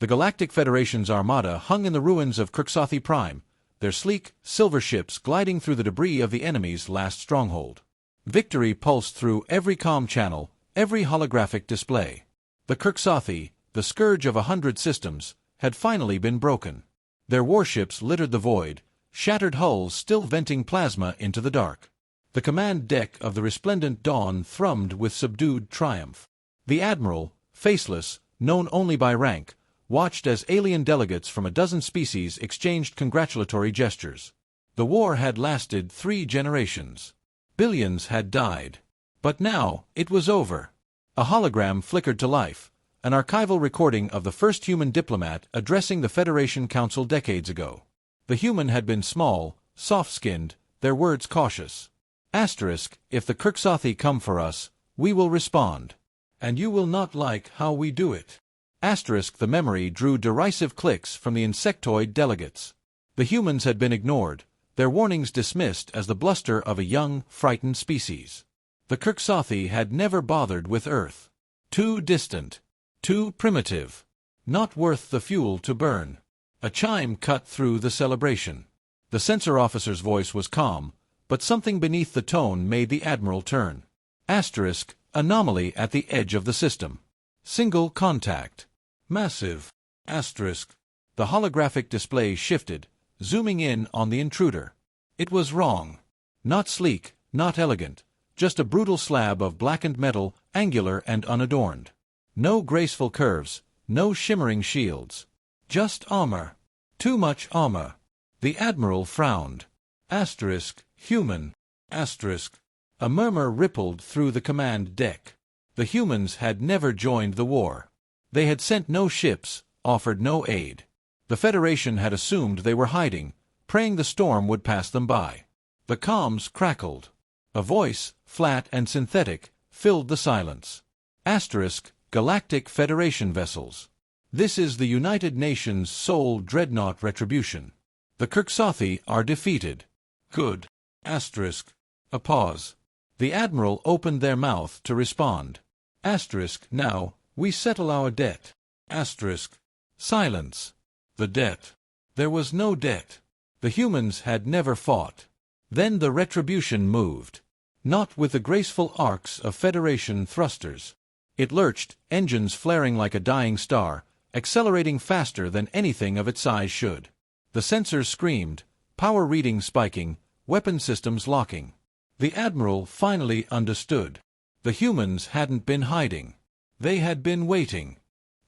The Galactic Federation's armada hung in the ruins of Krxathi Prime, their sleek, silver ships gliding through the debris of the enemy's last stronghold. Victory pulsed through every comm channel, every holographic display. The Krxathi, the scourge of 100 systems, had finally been broken. Their warships littered the void, shattered hulls still venting plasma into the dark. The command deck of the resplendent Dawn thrummed with subdued triumph. The Admiral, faceless, known only by rank, watched as alien delegates from a dozen species exchanged congratulatory gestures. The war had lasted 3 generations. Billions had died. But now, it was over. A hologram flickered to life, an archival recording of the first human diplomat addressing the Federation Council decades ago. The human had been small, soft-skinned, their words cautious. Asterisk, if the Krxathi come for us, we will respond. And you will not like how we do it. Asterisk, the memory drew derisive clicks from the insectoid delegates. The humans had been ignored, their warnings dismissed as the bluster of a young, frightened species. The Krxathi had never bothered with Earth. Too distant. Too primitive. Not worth the fuel to burn. A chime cut through the celebration. The sensor officer's voice was calm, but something beneath the tone made the Admiral turn. Asterisk, anomaly at the edge of the system. Single contact. Massive. Asterisk. The holographic display shifted, zooming in on the intruder. It was wrong. Not sleek, not elegant, just a brutal slab of blackened metal, angular and unadorned. No graceful curves, no shimmering shields. Just armor. Too much armor. The Admiral frowned. Asterisk, human. Asterisk. A murmur rippled through the command deck. The humans had never joined the war. They had sent no ships, offered no aid. The Federation had assumed they were hiding, praying the storm would pass them by. The comms crackled. A voice, flat and synthetic, filled the silence. Asterisk, Galactic Federation vessels. This is the United Nations' sole Dreadnought retribution. The Krxathi are defeated. Good. Asterisk. A pause. The Admiral opened their mouth to respond. Asterisk, now, we settle our debt. Asterisk. Silence. The debt. There was no debt. The humans had never fought. Then the retribution moved. Not with the graceful arcs of Federation thrusters. It lurched, engines flaring like a dying star, accelerating faster than anything of its size should. The sensors screamed, power readings spiking, weapon systems locking. The Admiral finally understood. The humans hadn't been hiding. They had been waiting.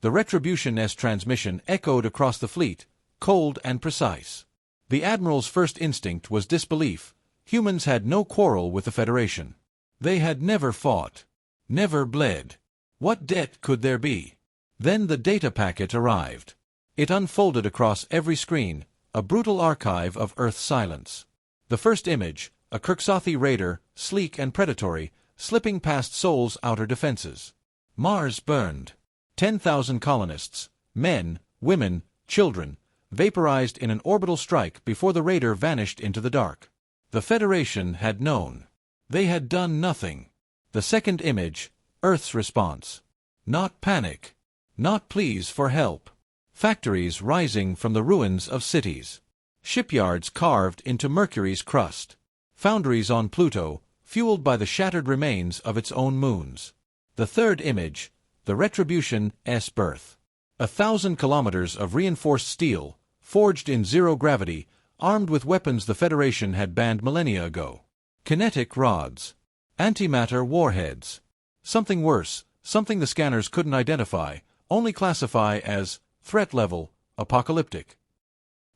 The Retribution-S transmission echoed across the fleet, cold and precise. The Admiral's first instinct was disbelief. Humans had no quarrel with the Federation. They had never fought. Never bled. What debt could there be? Then the data packet arrived. It unfolded across every screen, a brutal archive of Earth's silence. The first image, a Krxathi raider, sleek and predatory, slipping past Sol's outer defenses. Mars burned. 10,000 colonists, men, women, children, vaporized in an orbital strike before the raider vanished into the dark. The Federation had known. They had done nothing. The second image, Earth's response. Not panic. Not pleas for help. Factories rising from the ruins of cities. Shipyards carved into Mercury's crust. Foundries on Pluto, fueled by the shattered remains of its own moons. The third image, the Retribution-S birth. 1,000 kilometers of reinforced steel, forged in zero gravity, armed with weapons the Federation had banned millennia ago. Kinetic rods. Antimatter warheads. Something worse, something the scanners couldn't identify, only classify as threat level, apocalyptic.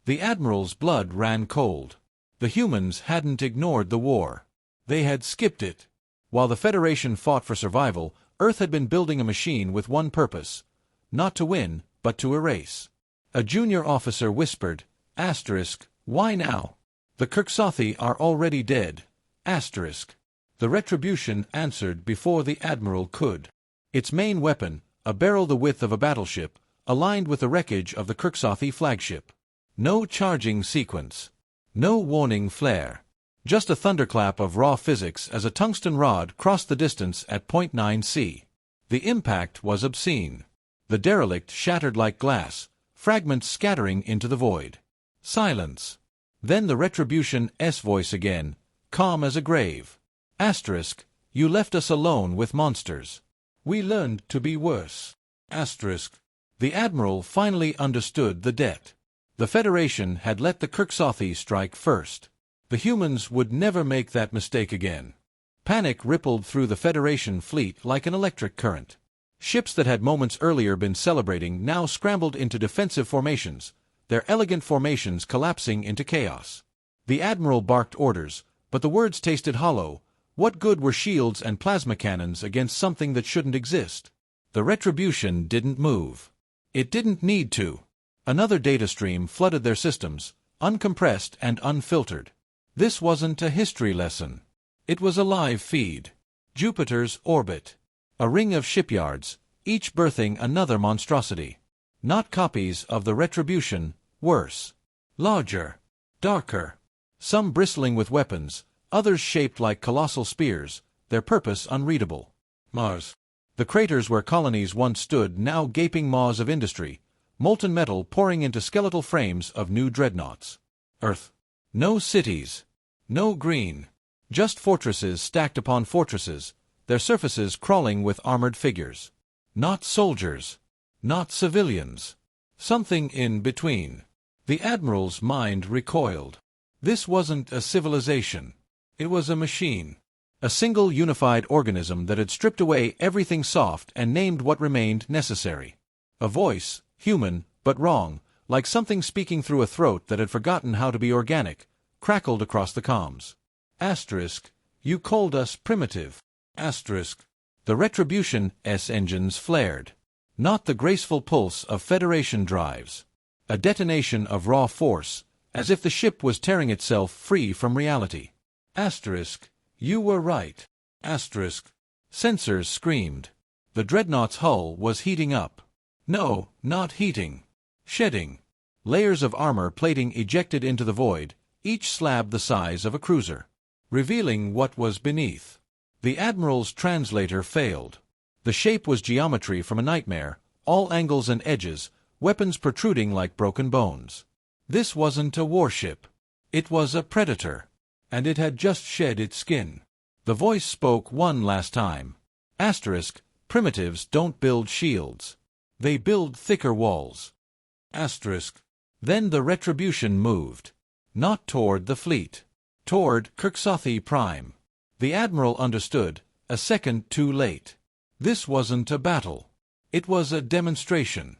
The Admiral's blood ran cold. The humans hadn't ignored the war. They had skipped it. While the Federation fought for survival, Earth had been building a machine with one purpose. Not to win, but to erase. A junior officer whispered, Asterisk, why now? The Krxathi are already dead. Asterisk. The Retribution answered before the Admiral could. Its main weapon, a barrel the width of a battleship, aligned with the wreckage of the Krxathi flagship. No charging sequence. No warning flare. Just a thunderclap of raw physics as a tungsten rod crossed the distance at .9 C. The impact was obscene. The derelict shattered like glass, fragments scattering into the void. Silence. Then the Retribution's voice again, calm as a grave. Asterisk, you left us alone with monsters. We learned to be worse. Asterisk. The Admiral finally understood the debt. The Federation had let the Kirksothi strike first. The humans would never make that mistake again. Panic rippled through the Federation fleet like an electric current. Ships that had moments earlier been celebrating now scrambled into defensive formations, their elegant formations collapsing into chaos. The Admiral barked orders, but the words tasted hollow. What good were shields and plasma cannons against something that shouldn't exist? The Retribution didn't move. It didn't need to. Another data stream flooded their systems, uncompressed and unfiltered. This wasn't a history lesson. It was a live feed. Jupiter's orbit. A ring of shipyards, each birthing another monstrosity. Not copies of the Retribution, worse. Larger. Darker. Some bristling with weapons, others shaped like colossal spears, their purpose unreadable. Mars. The craters where colonies once stood now gaping maws of industry, molten metal pouring into skeletal frames of new dreadnoughts. Earth. No cities. No green. Just fortresses stacked upon fortresses, their surfaces crawling with armored figures. Not soldiers. Not civilians. Something in between. The Admiral's mind recoiled. This wasn't a civilization. It was a machine. A single unified organism that had stripped away everything soft and named what remained necessary. A voice, human, but wrong, like something speaking through a throat that had forgotten how to be organic, crackled across the comms. Asterisk, you called us primitive. Asterisk. The Retribution's engines flared. Not the graceful pulse of Federation drives. A detonation of raw force, as if the ship was tearing itself free from reality. Asterisk, you were right. Asterisk. Sensors screamed. The Dreadnought's hull was heating up. No, not heating. Shedding. Layers of armor plating ejected into the void, each slab the size of a cruiser. Revealing what was beneath. The Admiral's translator failed. The shape was geometry from a nightmare, all angles and edges, weapons protruding like broken bones. This wasn't a warship. It was a predator. And it had just shed its skin. The voice spoke one last time. Asterisk, primitives don't build shields. They build thicker walls. Asterisk. Then the Retribution moved. Not toward the fleet. Toward Kirksothi Prime. The Admiral understood, a second too late. This wasn't a battle. It was a demonstration.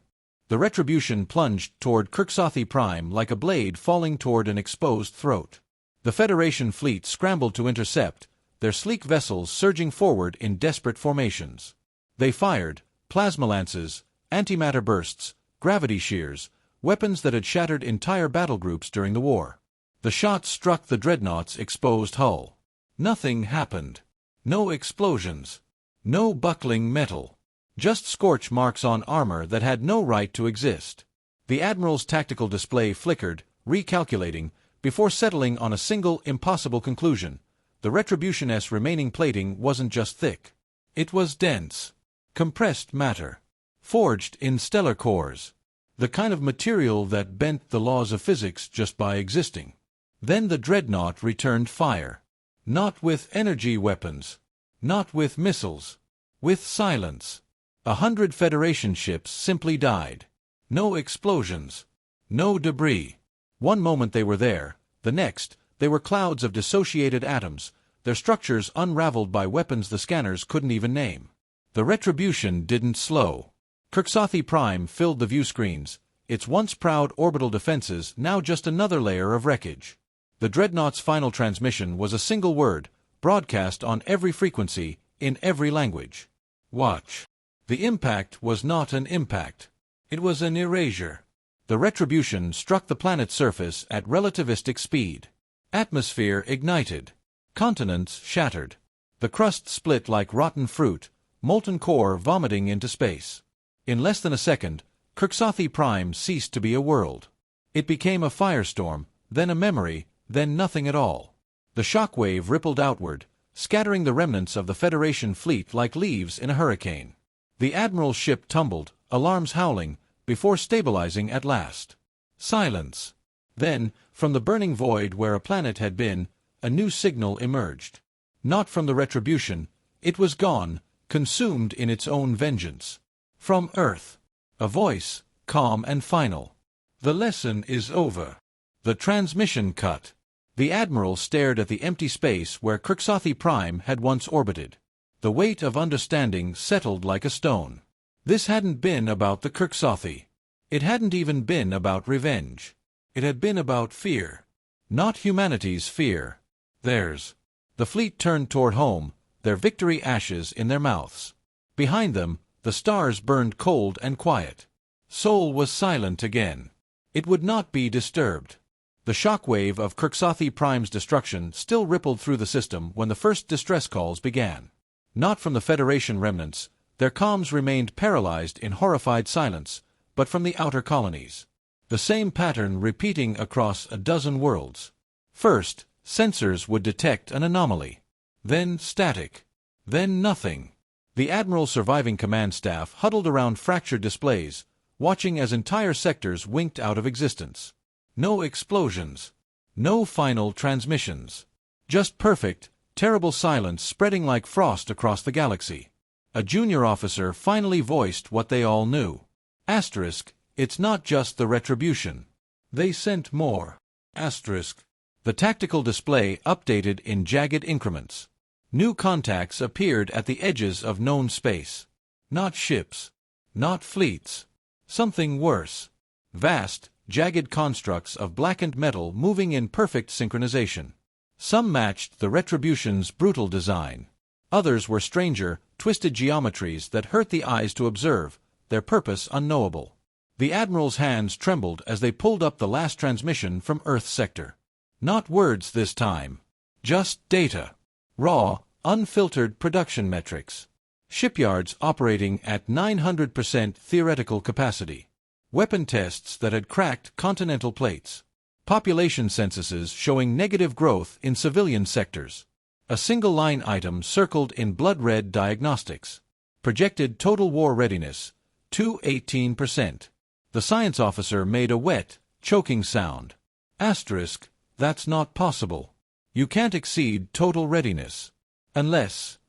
The Retribution plunged toward Kirksothi Prime like a blade falling toward an exposed throat. The Federation fleet scrambled to intercept, their sleek vessels surging forward in desperate formations. They fired, plasma lances, antimatter bursts, gravity shears, weapons that had shattered entire battle groups during the war. The shots struck the Dreadnought's exposed hull. Nothing happened. No explosions. No buckling metal. Just scorch marks on armor that had no right to exist. The Admiral's tactical display flickered, recalculating, before settling on a single, impossible conclusion. The Retribution's remaining plating wasn't just thick. It was dense. Compressed matter. Forged in stellar cores. The kind of material that bent the laws of physics just by existing. Then the Dreadnought returned fire. Not with energy weapons. Not with missiles. With silence. 100 Federation ships simply died. No explosions. No debris. One moment they were there, the next, they were clouds of dissociated atoms, their structures unraveled by weapons the scanners couldn't even name. The Retribution didn't slow. Kirksothi Prime filled the view screens, its once proud orbital defenses now just another layer of wreckage. The Dreadnought's final transmission was a single word, broadcast on every frequency, in every language. Watch. The impact was not an impact. It was an erasure. The Retribution struck the planet's surface at relativistic speed. Atmosphere ignited. Continents shattered. The crust split like rotten fruit, molten core vomiting into space. In less than a second, Kirksothi Prime ceased to be a world. It became a firestorm, then a memory, then nothing at all. The shockwave rippled outward, scattering the remnants of the Federation fleet like leaves in a hurricane. The Admiral's ship tumbled, alarms howling, before stabilizing at last. Silence. Then, from the burning void where a planet had been, a new signal emerged. Not from the retribution, it was gone, consumed in its own vengeance. From Earth. A voice, calm and final. The lesson is over. The transmission cut. The Admiral stared at the empty space where Crixothi Prime had once orbited. The weight of understanding settled like a stone. This hadn't been about the Crixothi. It hadn't even been about revenge. It had been about fear. Not humanity's fear. Theirs. The fleet turned toward home, their victory ashes in their mouths. Behind them, the stars burned cold and quiet. Sol was silent again. It would not be disturbed. The shockwave of Crixothi Prime's destruction still rippled through the system when the first distress calls began. Not from the Federation remnants, their comms remained paralyzed in horrified silence, but from the outer colonies. The same pattern repeating across a dozen worlds. First, sensors would detect an anomaly. Then static. Then nothing. The Admiral's surviving command staff huddled around fractured displays, watching as entire sectors winked out of existence. No explosions. No final transmissions. Just perfect, terrible silence spreading like frost across the galaxy. A junior officer finally voiced what they all knew. Asterisk, it's not just the retribution. They sent more. Asterisk. The tactical display updated in jagged increments. New contacts appeared at the edges of known space. Not ships. Not fleets. Something worse. Vast, jagged constructs of blackened metal moving in perfect synchronization. Some matched the Retribution's brutal design. Others were stranger, twisted geometries that hurt the eyes to observe, their purpose unknowable. The Admiral's hands trembled as they pulled up the last transmission from Earth sector. Not words this time. Just data. Raw, unfiltered production metrics. Shipyards operating at 900% theoretical capacity. Weapon tests that had cracked continental plates. Population censuses showing negative growth in civilian sectors. A single line item circled in blood-red diagnostics. Projected total war readiness, 218%. The science officer made a wet, choking sound. Asterisk, that's not possible. You can't exceed total readiness. Unless...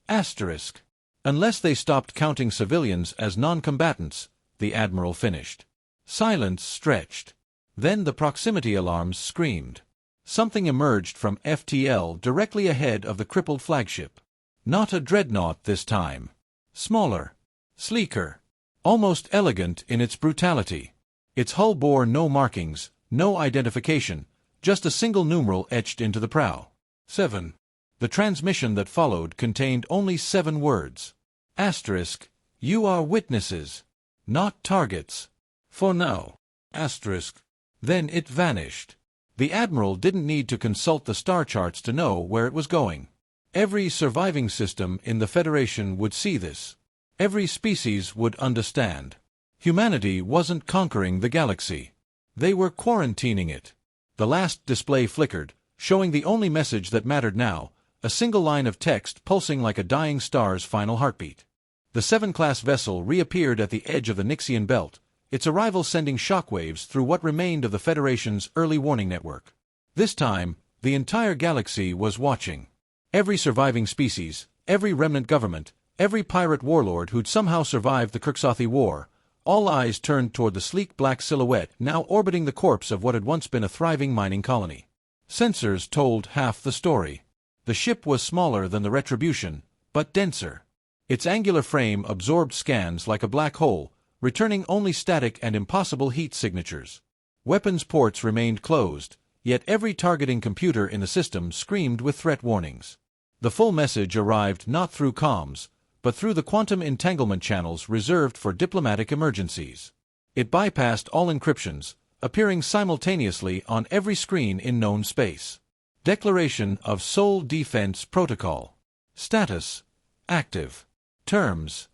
Asterisk. Unless they stopped counting civilians as non-combatants, the Admiral finished. Silence stretched. Then the proximity alarms screamed. Something emerged from FTL directly ahead of the crippled flagship. Not a Dreadnought this time. Smaller. Sleeker. Almost elegant in its brutality. Its hull bore no markings, no identification, just a single numeral etched into the prow. 7. The transmission that followed contained only 7 words. Asterisk, you are witnesses, not targets. For now. Asterisk. Then it vanished. The Admiral didn't need to consult the star charts to know where it was going. Every surviving system in the Federation would see this. Every species would understand. Humanity wasn't conquering the galaxy. They were quarantining it. The last display flickered, showing the only message that mattered now, a single line of text pulsing like a dying star's final heartbeat. The 7-class vessel reappeared at the edge of the Nixian belt, its arrival sending shockwaves through what remained of the Federation's early warning network. This time, the entire galaxy was watching. Every surviving species, every remnant government, every pirate warlord who'd somehow survived the Crixothi War, all eyes turned toward the sleek black silhouette now orbiting the corpse of what had once been a thriving mining colony. Sensors told half the story. The ship was smaller than the Retribution, but denser. Its angular frame absorbed scans like a black hole, returning only static and impossible heat signatures. Weapons ports remained closed, yet every targeting computer in the system screamed with threat warnings. The full message arrived not through comms, but through the quantum entanglement channels reserved for diplomatic emergencies. It bypassed all encryptions, appearing simultaneously on every screen in known space. Declaration of Sol Defense Protocol. Status: active. Terms: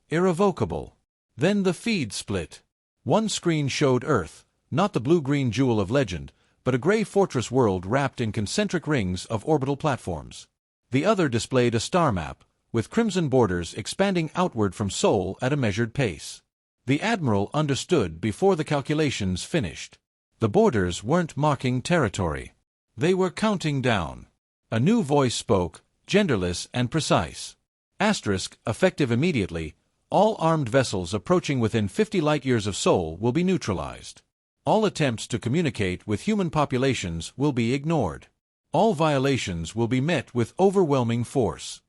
irrevocable. Then the feed split. One screen showed Earth, not the blue-green jewel of legend, but a gray fortress world wrapped in concentric rings of orbital platforms. The other displayed a star map, with crimson borders expanding outward from Sol at a measured pace. The Admiral understood before the calculations finished. The borders weren't marking territory. They were counting down. A new voice spoke, genderless and precise. Asterisk, effective immediately, all armed vessels approaching within 50 light-years of Sol will be neutralized. All attempts to communicate with human populations will be ignored. All violations will be met with overwhelming force.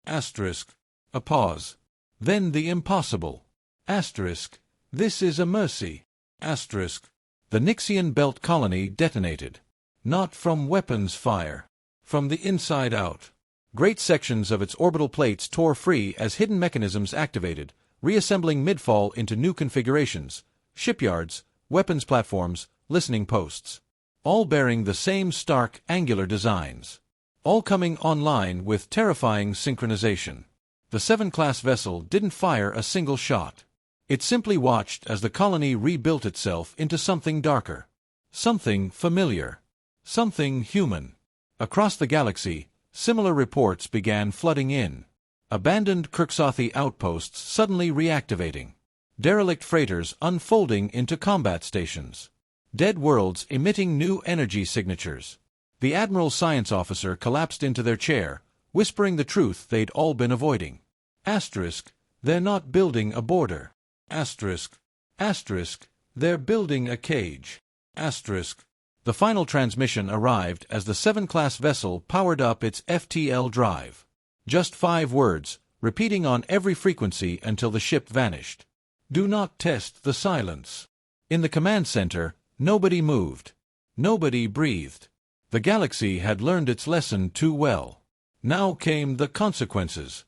Asterisk. A pause. Then the impossible. Asterisk. This is a mercy. Asterisk. The Nixian Belt colony detonated. Not from weapons fire. From the inside out. Great sections of its orbital plates tore free as hidden mechanisms activated, reassembling midfall into new configurations, shipyards, weapons platforms, listening posts. All bearing the same stark, angular designs. All coming online with terrifying synchronization. The 7-class vessel didn't fire a single shot. It simply watched as the colony rebuilt itself into something darker. Something familiar. Something human. Across the galaxy, similar reports began flooding in. Abandoned Krxothi outposts suddenly reactivating. Derelict freighters unfolding into combat stations. Dead worlds emitting new energy signatures. The Admiral's science officer collapsed into their chair, whispering the truth they'd all been avoiding. Asterisk, they're not building a border. Asterisk. Asterisk, they're building a cage. Asterisk. The final transmission arrived as the 7-class vessel powered up its FTL drive. Just 5 words, repeating on every frequency until the ship vanished. Do not test the silence. In the command center, nobody moved. Nobody breathed. The galaxy had learned its lesson too well. Now came the consequences.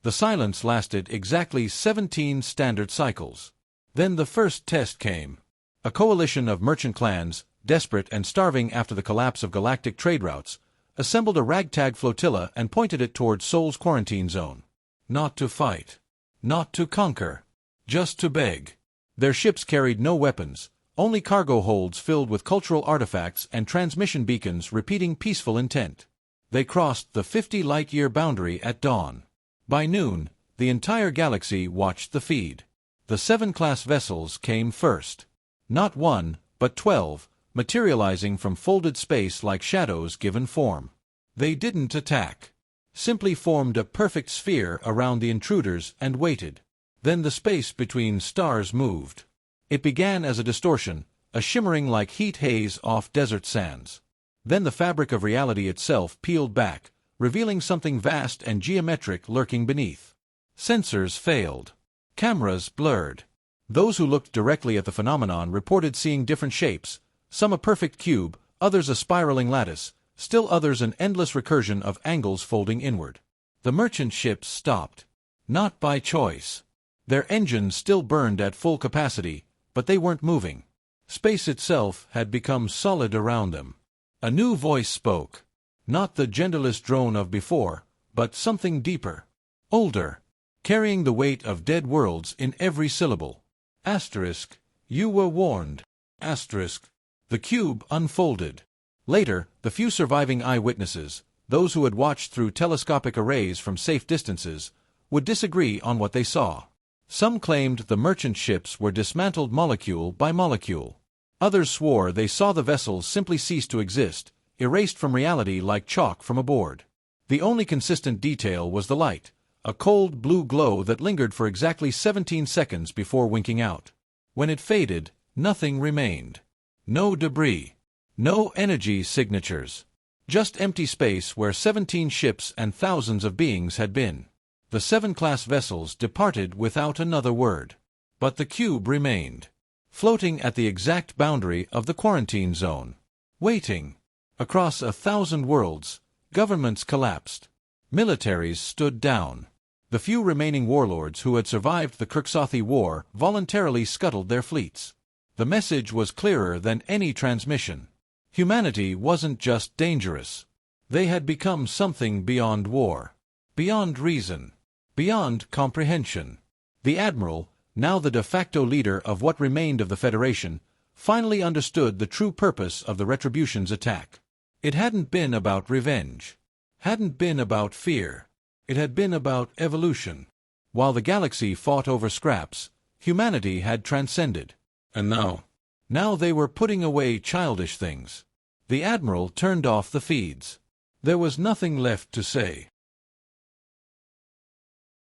The silence lasted exactly 17 standard cycles. Then the first test came. A coalition of merchant clans, desperate and starving after the collapse of galactic trade routes, assembled a ragtag flotilla and pointed it toward Sol's quarantine zone. Not to fight. Not to conquer. Just to beg. Their ships carried no weapons, only cargo holds filled with cultural artifacts and transmission beacons repeating peaceful intent. They crossed the 50 light-year boundary at dawn. By noon, the entire galaxy watched the feed. The 7-class vessels came first. Not 1, but 12, materializing from folded space like shadows given form. They didn't attack. Simply formed a perfect sphere around the intruders and waited. Then the space between stars moved. It began as a distortion, a shimmering like heat haze off desert sands. Then the fabric of reality itself peeled back, revealing something vast and geometric lurking beneath. Sensors failed. Cameras blurred. Those who looked directly at the phenomenon reported seeing different shapes, some a perfect cube, others a spiraling lattice, still others an endless recursion of angles folding inward. The merchant ships stopped. Not by choice. Their engines still burned at full capacity, but they weren't moving. Space itself had become solid around them. A new voice spoke. Not the genderless drone of before, but something deeper. Older. Carrying the weight of dead worlds in every syllable. Asterisk. You were warned. Asterisk. The cube unfolded. Later, the few surviving eyewitnesses, those who had watched through telescopic arrays from safe distances, would disagree on what they saw. Some claimed the merchant ships were dismantled molecule by molecule. Others swore they saw the vessels simply cease to exist, erased from reality like chalk from a board. The only consistent detail was the light, a cold blue glow that lingered for exactly 17 seconds before winking out. When it faded, nothing remained. No debris. No energy signatures. Just empty space where 17 ships and thousands of beings had been. The 7-class vessels departed without another word. But the cube remained, floating at the exact boundary of the quarantine zone. Waiting. Across 1,000 worlds, governments collapsed. Militaries stood down. The few remaining warlords who had survived the Krxothi War voluntarily scuttled their fleets. The message was clearer than any transmission. Humanity wasn't just dangerous. They had become something beyond war. Beyond reason. Beyond comprehension. The Admiral, now the de facto leader of what remained of the Federation, finally understood the true purpose of the Retribution's attack. It hadn't been about revenge. Hadn't been about fear. It had been about evolution. While the galaxy fought over scraps, Humanity had transcended. And now? Now they were putting away childish things. The Admiral turned off the feeds. There was nothing left to say.